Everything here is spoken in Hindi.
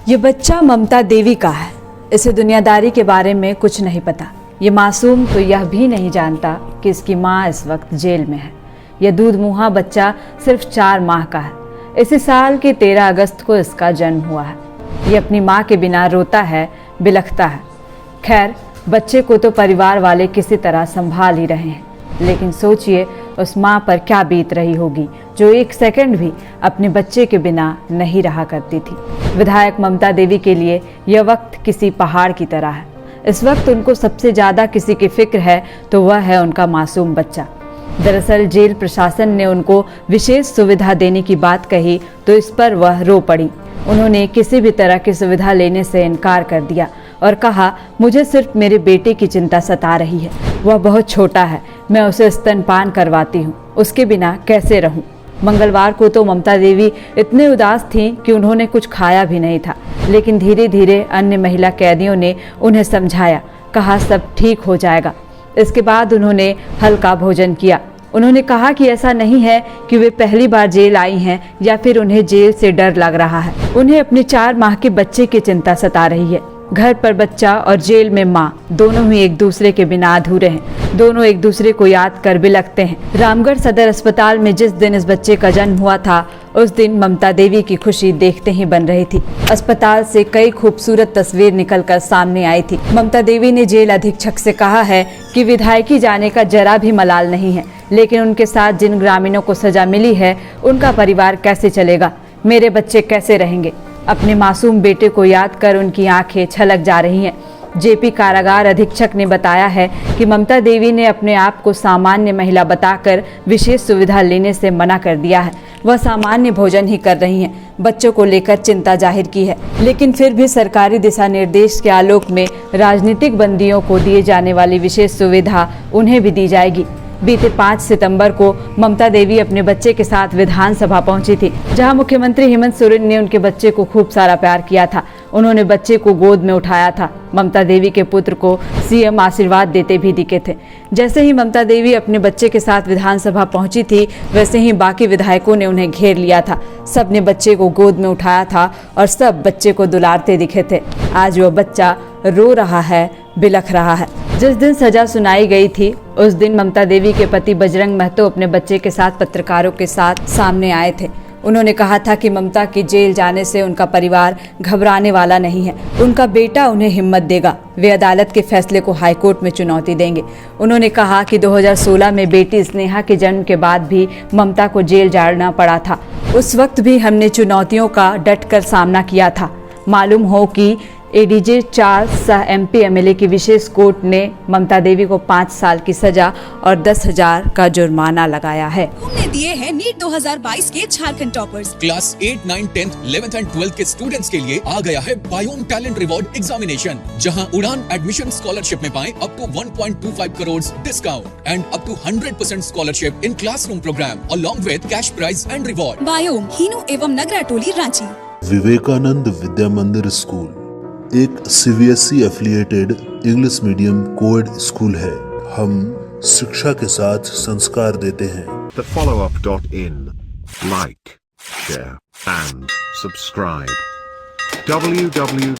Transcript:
ये बच्चा ममता देवी का है। इसे दुनियादारी के बारे में कुछ नहीं पता। ये मासूम तो यह भी नहीं जानता कि इसकी माँ इस वक्त जेल में है। यह दूध मुहा बच्चा सिर्फ 4 माह का है। इसी साल के 13 अगस्त को इसका जन्म हुआ है। ये अपनी माँ के बिना रोता है, बिलखता है। खैर, बच्चे को तो परिवार वाले किसी तरह संभाल ही रहे हैं, लेकिन सोचिए उस माँ पर क्या बीत रही होगी जो 1 सेकंड भी अपने बच्चे के बिना नहीं रहा करती थी। विधायक ममता देवी के लिए यह वक्त किसी पहाड़ की तरह है। इस वक्त उनको सबसे ज़्यादा किसी की फिक्र है तो वह है उनका मासूम बच्चा। दरअसल जेल प्रशासन ने उनको विशेष सुविधा देने की बात कही तो इस पर वह रो पड़ी। उन्होंने किसी भी तरह की सुविधा लेने से इनकार कर दिया और कहा, मुझे सिर्फ मेरे बेटे की चिंता सता रही है। वह बहुत छोटा है, मैं उसे स्तनपान करवाती हूँ, उसके बिना कैसे रहूँ। मंगलवार को तो ममता देवी इतने उदास थीं कि उन्होंने कुछ खाया भी नहीं था, लेकिन धीरे धीरे अन्य महिला कैदियों ने उन्हें समझाया, कहा सब ठीक हो जाएगा। इसके बाद उन्होंने हल्का भोजन किया। उन्होंने कहा कि ऐसा नहीं है कि वे पहली बार जेल आई हैं या फिर उन्हें जेल से डर लग रहा है। उन्हें अपने 4 माह के बच्चे की चिंता सता रही है। घर पर बच्चा और जेल में माँ दोनों ही एक दूसरे के बिना अधूरे हैं। दोनों एक दूसरे को याद कर बिलखते हैं। रामगढ़ सदर अस्पताल में जिस दिन इस बच्चे का जन्म हुआ था उस दिन ममता देवी की खुशी देखते ही बन रही थी। अस्पताल से कई खूबसूरत तस्वीर निकलकर सामने आई थी। ममता देवी ने जेल अधीक्षक से कहा है कि विधायकी जाने का जरा भी मलाल नहीं है, लेकिन उनके साथ जिन ग्रामीणों को सजा मिली है उनका परिवार कैसे चलेगा, मेरे बच्चे कैसे रहेंगे। अपने मासूम बेटे को याद कर उनकी आंखें छलक जा रही हैं। जेपी कारागार अधीक्षक ने बताया है कि ममता देवी ने अपने आप को सामान्य महिला बताकर विशेष सुविधा लेने से मना कर दिया है। वह सामान्य भोजन ही कर रही हैं। बच्चों को लेकर चिंता जाहिर की है, लेकिन फिर भी सरकारी दिशा निर्देश के आलोक में राजनीतिक बंदियों को दिए जाने वाली विशेष सुविधा उन्हें भी दी जाएगी। बीते 5 सितंबर को ममता देवी अपने बच्चे के साथ विधानसभा पहुंची थी, जहां मुख्यमंत्री हेमंत सोरेन ने उनके बच्चे को खूब सारा प्यार किया था। उन्होंने बच्चे को गोद में उठाया था। ममता देवी के पुत्र को सीएम आशीर्वाद देते भी दिखे थे। जैसे ही ममता देवी अपने बच्चे के साथ विधानसभा पहुंची थी, वैसे ही बाकी विधायकों ने उन्हें घेर लिया था। सब ने बच्चे को गोद में उठाया था और सब बच्चे को दुलारते दिखे थे। आज वह बच्चा रो रहा है, बिलख रहा है। जिस दिन सजा सुनाई गई थी उस दिन ममता देवी के पति बजरंग महतो अपने बच्चे के साथ पत्रकारों के साथ सामने आए थे। उन्होंने कहा था कि ममता की जेल जाने से उनका परिवार घबराने वाला नहीं है। उनका बेटा उन्हें हिम्मत देगा। वे अदालत के फैसले को हाईकोर्ट में चुनौती देंगे। उन्होंने कहा कि 2016 में बेटी स्नेहा के जन्म के बाद भी ममता को जेल जाना पड़ा था। उस वक्त भी हमने चुनौतियों का डटकर सामना किया था। मालूम हो कि एडीजे चार्ल्स सह एमपी एमएलए की विशेष कोर्ट ने ममता देवी को 5 साल की सजा और 10,000 का जुर्माना लगाया है। हमने दिए हैं नीट 2022 के Jharkhand toppers. Class 8, 9, 10, 11th and 12th के स्टूडेंट्स के लिए आ गया है बायोम टैलेंट रिवॉर्ड एग्जामिनेशन, जहां उड़ान एडमिशन स्कॉलरशिप में पाएं up to 1.25 crore discount and up to 100% scholarship in classroom programme along with cash prize and reward. बायोम हीनू एवं नगरा टोली रांची। विवेकानंद विद्या मंदिर स्कूल एक CBSE affiliated English medium coed school है। हम शिक्षा के साथ संस्कार देते हैं। The followup.in. Like, share and subscribe. www